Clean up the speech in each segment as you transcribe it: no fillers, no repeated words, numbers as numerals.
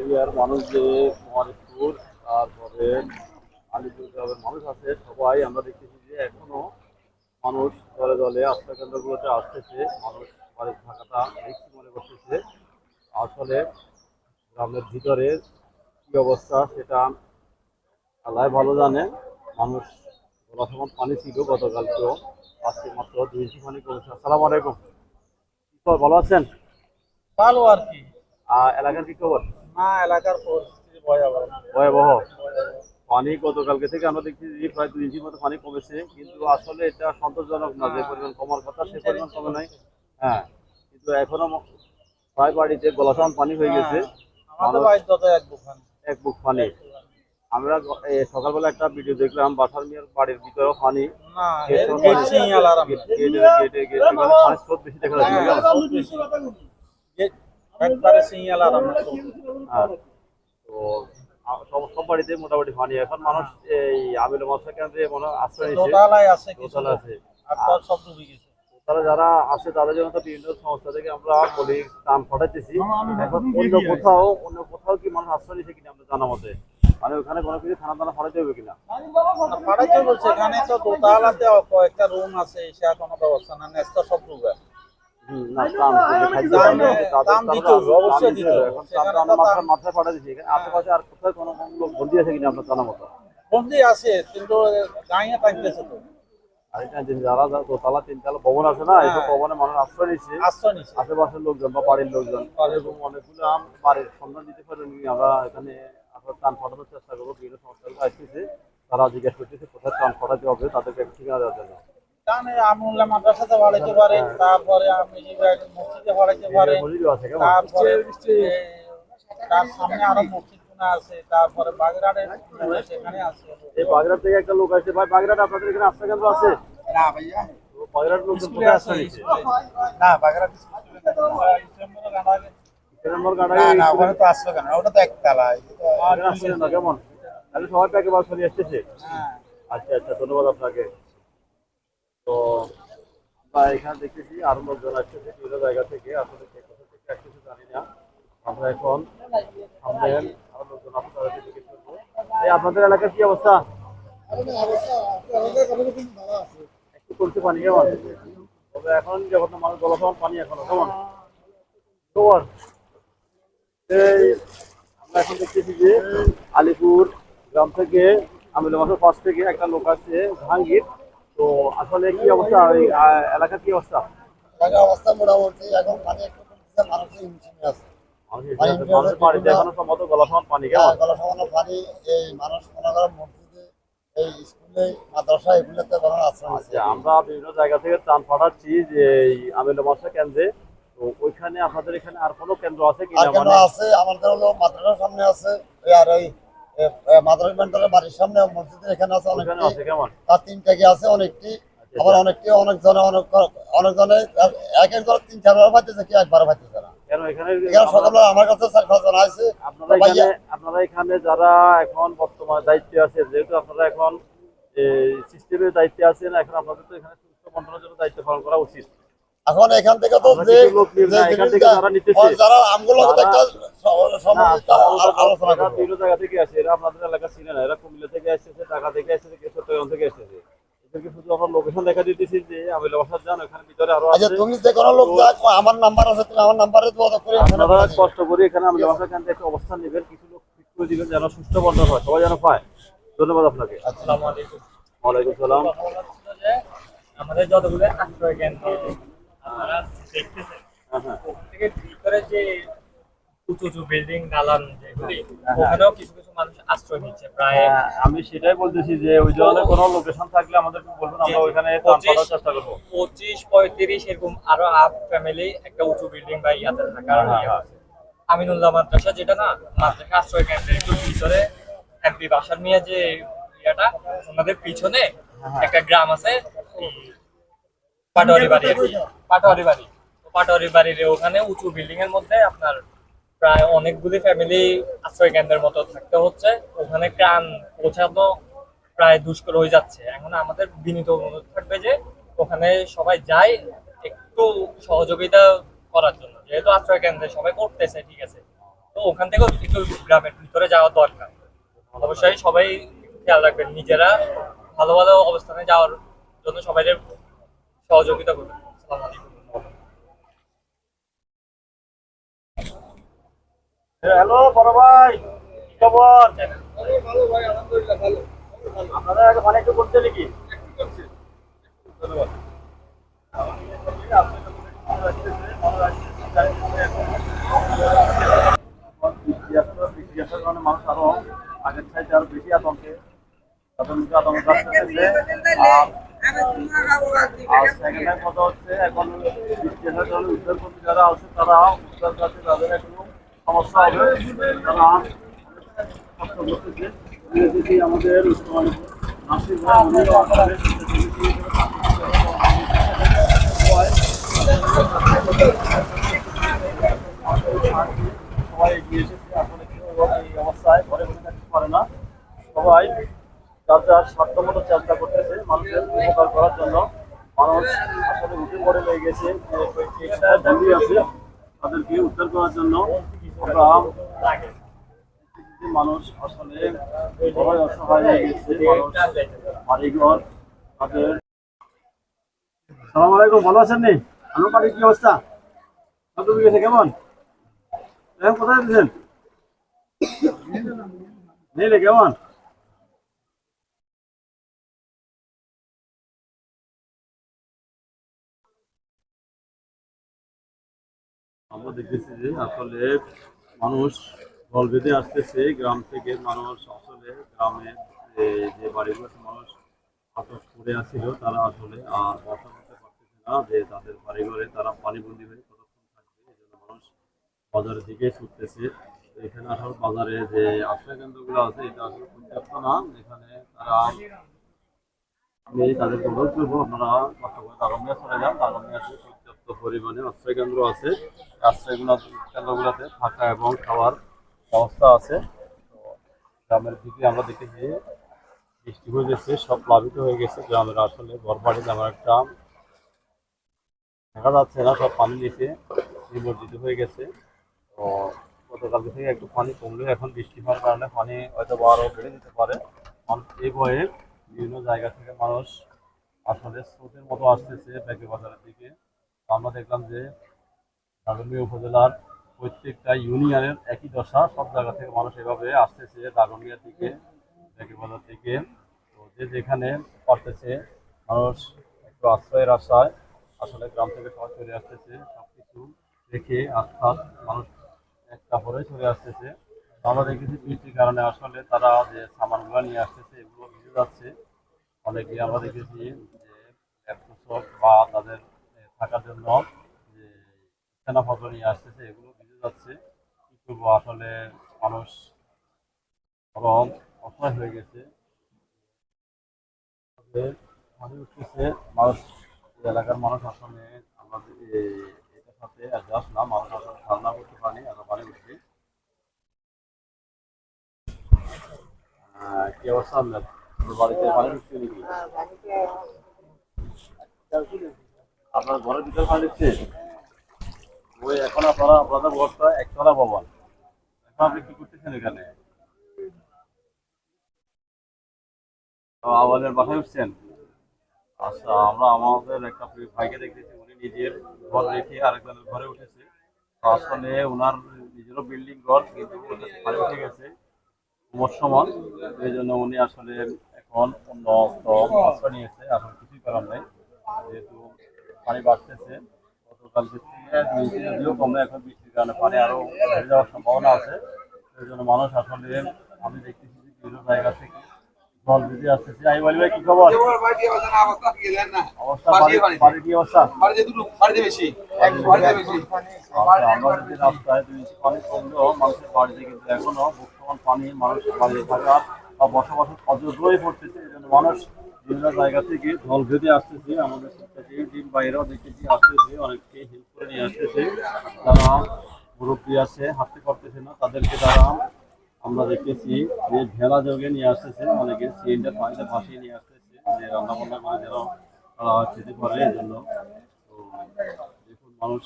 এরিয়ার মানুষ যে কুমারপুর তারপরে আলিপুরদুয়ারের মানুষ আছে সবাই আমরা দেখতেছি যে এখনো মানুষ দলে দলে আশ্রয় কেন্দ্রগুলোতে আসতেছে। মানুষ বাড়িতে থাকাটা রিস্কি মনে করতেছে। আসলে গ্রামের ভিতরে কি অবস্থা সেটা আল্লাহ ভালো জানে। মানুষ যথাসময় পানি ছিল গতকালকেও, আজকে মাত্র 2 ইঞ্চি পানি কমেছে। আসসালামু আলাইকুম, কি খবর, ভালো আছেন? ভালো আর কি। এলাকার কি খবর? না, এলাকার পরিস্থিতি ভয়াবহ। ভয়াবহ। ভয়াবহ। পানি গতকালকে থেকে আমরা দেখছি যে প্রায় 2 ইঞ্চির মতো পানি কমেছে, কিন্তু আসলে এটা সন্তোষজনক না। না, যে পরিমাণ কমার কথা সে 3-4 পরিমাণ ইঞ্চি কমে নাই। কমছে। হ্যাঁ, কিন্তু এখনো প্রায় বাড়িতে গলাসমান পানি হয়ে গেছে। হ্যাঁ, আমাদের মানুষ বাড়ির যত এক বুখান। এক বুক পানি। আমরা সকালবেলা একটা ভিডিও দেখলাম, বাসার মিয়ার বাড়ির ভিতরেও পানি। না, গেট এর সহ গেট পানি, ছিঁড়ে আলার আমরা। পানির স্রোত বেশি দেখা যাচ্ছে, হ্যাঁ, কেমন? সব বেশি। গেট একবারে ছিঁড়ে আলার আমরা সব। হ্যাঁ, তো সব সব বাড়িতে মোটামুটি পানি। এখন মানুষ এই আবিল মশা কেন্দ্রে মনে হয় আশ্রয় নিচ্ছে। দোতলায় আছে কিছু দোতলা লোক। আছে। আর আর তোর সব ডুবে গেছে। তারা যারা আছে তাদের জন্য তো বিভিন্ন সংস্থা থেকে আমরা বলি ত্রাণ পাঠাইতেছি। এখন অন্য কোথাও কি মানুষ আশ্রয় নিচ্ছে কিনা আমরা জানা মতে, মানে ওখানে কোনো কিছু থানা টানা পাঠাইতে হবে কিনা। না, পাঠাইতে বলছে, এখানে তো দোতলাতে কয়েকটা রুম আছে, সে কোনো ব্যবস্থা না, নেস্তা সব ডুবে। না, ত্রাণ যে খাদ্য ত্রাণ পাঠানো হচ্ছে তাদের ত্রাণ তারা দিতে তো হবে, অবশ্যই ত্রাণ দিতে দিতে হবে। হবে। এখন ত্রাণ সেখানে তো তো আমরা মাথায় ত্রাণ। মাথায় পাঠাই দিচ্ছি। এখানে আশেপাশে আর কোথাও কোনো লোক বন্দি আছে কিনা আপনার জানা মতো? বন্দি আছে, কিন্তু গাঁয়ে টানতেছে তো। আর এখানে যে যারা যারা দোতলা তিনতলা ভবন আছে না, এইসব হ্যাঁ, ভবনে মানুষ আশ্রয় নিচ্ছে। আশ্রয় নিছে। আশেপাশের লোকজন বা বাড়ির লোকজন এরকম অনেকগুলো বাড়ির সন্ধান দিতে পারেনি। আমরা এখানে আপনার ত্রাণ পাঠানোর চেষ্টা করবো। বিভিন্ন সংস্থাগুলো আসতেছে, তারা জিজ্ঞেস করতেছে কোথায় ত্রাণ পাঠাতে হবে, তাদেরকে একটা ঠিকানা দেওয়ার জন্য। কারণে আমুল্লাহ মাদ্রাসাতে পড়াইতে পারে, হ্যাঁ, তারপরে আপনি মসজিদে পড়াইতে পারে, মসজিদও আছে, কেমন? তারপরে তার সামনে আরো মসজিদ গুলো আছে, তারপরে বাগেরহাটের সেখানে আছে। এই বাগেরহাট থেকে একটা লোক আসছে। ভাই, বাগেরহাট আপনাদের এখানে আশ্রয় কেন্দ্র আছে? না ভাইয়া, তো বাগেরহাট লোকজন স্কুলে কোথায় আছে, আশ্রয় নিচ্ছে? স্কুলে। না, বাগেরহাট স্কুলে নম্বর না, গাড়াই না, ওখানে তো আসলো কেন, ওটা তো একতলা। আসছেন না, কেমন? তাহলে সবাই প্যাকে বাস চলে আসতেছে। হ্যাঁ। আচ্ছা আচ্ছা, ধন্যবাদ আপনাকে। তো আমরা এখানে দেখতেছি আরো লোকজন আসতেছে বিভিন্ন জায়গা থেকে। আসলে কে কোথা থেকে আসতেছে জানি না। আমরা এখন সামনে আরো লোকজন আছে, তাদেরকে জিজ্ঞেস করবো। এই আপনাদের এলাকার কি অবস্থা? একটু করছে পানি, কেমন? তবে এখন যখন মানুষ জলসমান পানি এখনো, কেমন খবর? এই আমরা এখন দেখতেছি যে আলিপুর গ্রাম থেকে আমিল মাসের পাশ থেকে একটা লোক আসছে, জাহাঙ্গীর। তো আসলে কি অবস্থা ওই এলাকার কি অবস্থা? ঢাকা অবস্থা মোটামুটি এখন পানি একটু কমছে, মানুষের হিমশিমে আছে। পানি মানুষের বাড়িতে এখনো সম্ভবত গলাসমান পানি, কেমন? গলা সামান্য পানি। এই মানুষ মনে করেন মসজিদে, এই স্কুলে, মাদ্রাসা এগুলোতে তখন আশ্রয় নিচ্ছে। আচ্ছা, আমরা বিভিন্ন জায়গা থেকে ত্রাণ পাঠাচ্ছি যে এই আমিল মাসা কেন্দ্রে। তো ওইখানে আপনাদের এখানে আর কোনো কেন্দ্র আছে আর কিনা, কেন মানে? আছে আমাদের হলো মাদ্রাসার সামনে আছে, আর ওই মাদ্রাসা মেন্টারের বাড়ির সামনে মসজিদের এখানে আছে ওইখানে অনেকটি। আছে, কেমন? তার 3টা আছে অনেকটি। আচ্ছা আবার আচ্ছা। অনেকটি অনেকজনে অনেকজনে এক একজন 3-4 বার পাইতেছে, কি একবার পাইতেছে না। কেন এখানে এখানে সকালবেলা আমার কাছে 4-5 জন আছে। আপনারা এখানে যারা এখন বর্তমানে দায়িত্বে আছে, যেহেতু আপনারা এখন সিস্টেমের দায়িত্বে আছেন, এখন আপনাদের তো এখানে সুস্থ বন্টনের জন্য দায়িত্ব পালন করা উচিত। এখন এখান থেকে তো আমরা যে কিছু লোক নিব যে না, এখান থেকে জিনিসটা যারা নিতেছে, যারা আমগুলো যারা একটা না সম্মিলিত আলোচনা এরা করবো। বিভিন্ন জায়গা থেকে আসে। এরা আপনাদের এলাকা ছিল না, এরা কুমিল্লা থেকে এসেছে, ঢাকা থেকে এসেছে, চট্টগ্রাম থেকে এসেছে। এদেরকে শুধু আমরা লোকেশন দেখা দিতেছি যে আমিল বাসার যান, ওখানে ভিতরে আরো আচ্ছা, আছে। তুমি যে কোনো লোক যা, আমার নাম্বার আছে, তুমি আমার নাম্বারে যোগাযোগ করে এখানে আপনারা পাঠিয়ে দিও। কষ্ট করে এখানে আমিল বাসার কেন্দ্রে একটা অবস্থান নেবেন, কিছু লোক ঠিক করে দিবেন যেন সুস্থ বন্ধ হয়, সবাই যেন পায়। ধন্যবাদ আপনাকে। আসসালামু আলাইকুম। ওয়ালাইকুম সালাম। কথা বলা ছিল যে আমাদের যতগুলো আশ্রয় কেন্দ্র আপনারা দেখতেছেন, হ্যাঁ হ্যাঁ ওখান থেকে ভিতরে যে উঁচু উঁচু বিল্ডিং দালান যেগুলি, হ্যাঁ। ওখানেও কিছু কিছু মানুষ আশ্রয় নিচ্ছে প্রায় আমি সেটাই বলতেছি যে ওই ধরনের কোনো লোকেশন থাকলে আমাদেরকে বলবেন, আমরা ওইখানে ত্রাণ পাঠানোর চেষ্টা করবো। 25-35 এরকম আরো আপ ফ্যামিলি একটা উঁচু বিল্ডিং বা ইয়াতে থাকার হ্যাঁ, ইয়ে হ্যাঁ। আছে। আমিনুল্লাহ মাদ্রাসা যেটা না, মাদ্রাসা আশ্রয় কেন্দ্রের একটু ভিতরে এমপি বাসার নিয়ে যে ইয়াটা, ওনাদের পিছনে হ্যাঁ। একটা গ্রাম আছে, এই পাটোয়ারি বাড়ি আর কি। পাটোয়ারি বাড়ি, তো পাটোয়ারি বাড়ির ওখানে উঁচু বিল্ডিং এর মধ্যে আপনার প্রায় অনেকগুলি ফ্যামিলি আশ্রয় কেন্দ্রের মতো থাকতে হচ্ছে। ওখানে ত্রাণ পৌঁছানো প্রায় দুষ্কর হয়ে যাচ্ছে। এখন আমাদের বিনীত অনুরোধ থাকবে যে ওখানে সবাই যায় একটু সহযোগিতা করার জন্য, যেহেতু আশ্রয় কেন্দ্রে সবাই করতেছে, ঠিক আছে, তো ওখান থেকেও একটু গ্রামের ভিতরে যাওয়া দরকার। অবশ্যই সবাই খেয়াল রাখবেন, নিজেরা ভালো ভালো অবস্থানে যাওয়ার জন্য সবাই সহযোগিতা করবেন। আসসালামু আলাইকুম। হ্যালো বড় ভাই, কি খবর? আপনারা আগে মানে একটু করছে নাকি? ধন্যবাদ। বৃষ্টি আসার কারণে মানুষ আরো আগের চাইতে আরো বেশি আতঙ্কে তাদের মধ্যে আতঙ্ক কাজ করতেছে। আর সেকেন্ড টাইম কথা হচ্ছে, এখন বৃষ্টি আসার কারণে উদ্ধারকর্মী যারা আছে তারা উদ্ধার কাজে তাদের একটু সমস্যা হবে, তারা কষ্ট করতেছে। যদি আমাদের নাসির ভাই উনিও আমাদের সবাই এগিয়ে এসেছে। আসলে কেউ এই অবস্থায় ঘরে বসে থাকতে পারে না, সবাই যার যার সাধ্যমতো চেষ্টা করতেছে মানুষের উপকার করার জন্য। মানুষ আসলে উঠে পড়ে লেগে গেছে যে বন্দী আছে তাদেরকে উদ্ধার করার জন্য। আমরা মানুষ আসলে সবাই অসহায় হয়ে গেছে, মানুষ বাড়িঘর তাদের। সালাম আলাইকুম, ভালো আছেন নি? আমার বাড়ির কি অবস্থা? ডুবে গেছে কেমন? এখন কোথায় দিচ্ছেন? নেই কেমন? আমরা দেখতেছি যে আসলে মানুষ দল বেঁধে আসতেছে গ্রাম থেকে। মানুষ আসলে গ্রামের যে বাড়িগুলোতে মানুষ আটক করে আছিল তারা আসলে আর বাসা করতে পারতেছে না, যে তাদের বাড়িঘরে তারা পানিবন্দী হয়ে কতক্ষণ থাকবে। এই জন্য মানুষ বাজারের দিকে ছুটতেছে। তো এখানে আসলে বাজারে যে আশ্রয় কেন্দ্রগুলো আছে এটা আসলে পর্যাপ্ত না। এখানে তারা, আমি তাদেরকে অনুরোধ করবো আপনারা কষ্ট করে দাগনভূঞা চলে যান। দাগনভূঞাতে পর্যাপ্ত পরিমাণে আশ্রয় কেন্দ্র আছে। আশ্রয়গুলো কেন্দ্রগুলোতে থাকা এবং খাওয়ার ব্যবস্থা আছে। তো গ্রামের দিকে আমরা দেখেছি বৃষ্টি হয়ে গেছে, সব প্লাবিত হয়ে গেছে। গ্রামের আসলে ঘরবাড়ি যেমন একটা দেখা যাচ্ছে না, সব পানি নিচে নিমজ্জিত হয়ে গেছে। তো গতকাল থেকে একটু পানি কমলেও এখন বৃষ্টি হওয়ার কারণে পানি হয়তো আরও বেড়ে যেতে পারে। মানুষ এই বয়ে বিভিন্ন জায়গা থেকে মানুষ আসলে স্রোতের মতো আসতেছে ব্যাগে বাজারের দিকে। তো আমরা দেখলাম যে দাগনভূঞা উপজেলার প্রত্যেকটা ইউনিয়নের একই দশা, সব জায়গা থেকে মানুষ এভাবে আসতেছে দাগনভূঞার দিকে, ব্যাগে বাজার দিকে। তো যে যেখানে পারতেছে মানুষ একটু আশ্রয়ের আশায় আসলে গ্রাম থেকে সবাই চলে আসতেছে। সবকিছু রেখে আস্থার মানুষ এক কাপড়ে চলে আসতেছে। তো আমরা দেখেছি বৃষ্টির কারণে আসলে তারা যে সামানগুলো নিয়ে আসতেছে এগুলো ভিজে যাচ্ছে। অনেকে আমরা দেখেছি যে ল্যাপটপ বা তাদের থাকার জন্য যে বিছানাপত্র নিয়ে আসতেছে, এগুলো ভিজে যাচ্ছে। কি করবো, আসলে মানুষ বরং অসহায় হয়ে গেছে। পানি উঠতেছে, মানুষ এই এলাকার মানুষ আসলে আমাদের এটার সাথে অ্যাডজাস্ট না। মানুষ আসলে ধারণা করতে পারেনি এত পানি উঠছে। কি অবস্থা আপনার? আপনার বাড়িতে পানি উঠছে নাকি? আপনার ঘরের ভিতরে পানি উঠছে? ওই এখন আপনাদের বর্ষা একতলা ভবন, এখন আপনি কি করতেছেন এখানে? আমাদের বাসায় উঠছেন? আচ্ছা, আমরা আমাদের একটা ভাইকে দেখতেছি, উনি নিজের ঘর রেখে আরেকজনের ঘরে উঠেছে। তো আসলে ওনার নিজেরও বিল্ডিং ঘর, কিন্তু পানি উঠে গেছে কুমোর সমান। এই জন্য উনি আসলে এখন অন্য আশ্রয় নিয়েছে। এখন কিছুই করার নেই, যেহেতু পানি বাড়তেছে। গতকালকে থেকে 2 ইঞ্চি যদিও কমে, এখন বৃষ্টির কারণে পানি আরো বেড়ে যাওয়ার সম্ভাবনা আছে। এই জন্য মানুষ আসলে, আমি দেখতেছি যে বিভিন্ন জায়গা থেকে জল বেঁধে আসতেছে। আমি বলি ভাই কি খবর? অবস্থা বাড়ির কি অবস্থা? আচ্ছা, আমরা যদি রাস্তায় 2 ইঞ্চি পানি কমলেও মানুষের বাড়িতে কিন্তু এখনো বর্তমান পানি মানুষ বাড়িতে থাকার বা বসবাসের অযোগ্য হয়ে পড়তেছে। এই জন্য মানুষ বিভিন্ন জায়গা থেকে জল বেঁধে আসতেছে। আমাদের থেকে ডিম বাইরেও দেখতেছি আসতেছে, অনেককে হেল্প করে নিয়ে আসতেছে। যারা মুরব্বী আছে, হাঁটতে পারতেছে না, তাদেরকে তারা আমরা দেখতেছি যে ভেলা যোগে নিয়ে আসতেছে। অনেকে সিলিন্ডার পানিতে ভাসিয়ে নিয়ে আসতেছে, যে রান্না বান্না করে যেন তারা খেতে পারে। এই জন্য তো দেখুন, মানুষ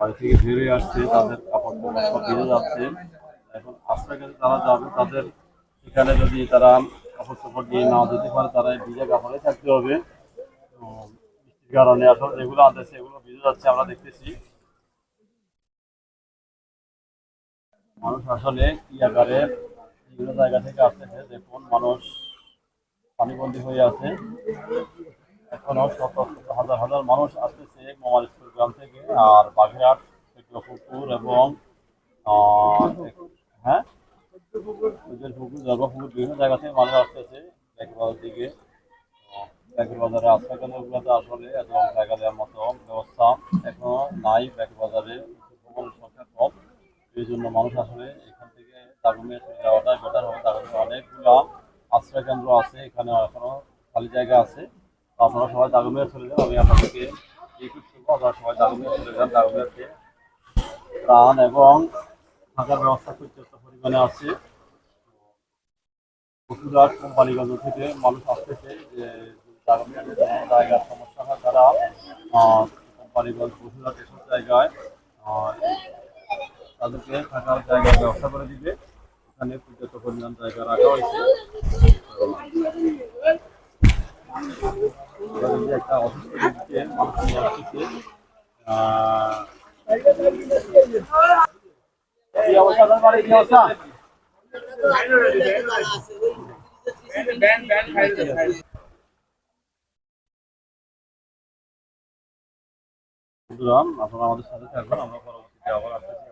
বাড়ি থেকে বেরিয়ে আসছে, তাদের কাপড় চোপড় সব ভিজে যাচ্ছে। এখন আশ্রয় কেন্দ্রে তারা যাবে, তাদের সেখানে যদি তারা কাপড় চোপড় নিয়ে না যেতে পারে, তারা এই ভিজে কাপড়ে থাকতে হবে। বৃষ্টির কারণে আসলে যেগুলো আনতেছে এগুলো ভিজে যাচ্ছে, আমরা দেখতেছি। মানুষ আসলে কি আকারে বিভিন্ন জায়গা থেকে আসতেছে, দেখুন মানুষ পানিবন্দী হয়ে আছে। এখনো শত শত হাজার হাজার মানুষ আসতেছে মোহাম্মদপুর গ্রাম থেকে, আর বাগেরহাট, পুকুর এবং হ্যাঁ পুকুর, জগপুকুর, বিভিন্ন জায়গা থেকে মানুষ আসতেছে ব্যাগবাজার দিকে। ব্যাগবাজারে আশ্রয় কেন্দ্রগুলোতে আসলে এত জায়গা দেওয়ার মতো ব্যবস্থা এখনো নাই। ব্যাগবাজারে ভ্রমণের সংখ্যা কম, এই জন্য মানুষ আসলে এখান থেকে দাগুমিয়া চলে যাওয়াটাই বেটার হবে। দাগুমিয়া অনেকগুলো আশ্রয় কেন্দ্র আছে, এখানে এখনো খালি জায়গা আছে। তো আপনারা সবাই দাগুমিয়া চলে যান, আমি আপনাদেরকে রিকোয়েস্ট করবো আপনারা সবাই দাগুমিয়া চলে যান। দাগুমিয়াতে ত্রাণ এবং থাকার ব্যবস্থা পর্যাপ্ত পরিমাণে আছে। বসুরহাট কোম্পানিগঞ্জ থেকে মানুষ আসতেছে যে দাগুমিয়াতে জায়গার সমস্যা হয়, তারা কোম্পানিগঞ্জ, বসুরহাট এসব জায়গায় আহ, তাদেরকে থাকার জায়গার ব্যবস্থা করে দিবে। এখানে পর্যাপ্ত পরিমাণ জায়গা রাখা হয়েছে। একটা অসুস্থ ব্যক্তিকে মানুষ নিয়ে আসতেছে। কি অবস্থা আপনার বাড়ির, কি অবস্থা? বন্ধুরা, আপনারা আমাদের সাথে থাকবেন, আমরা পরবর্তীতে আবার আসতেছি।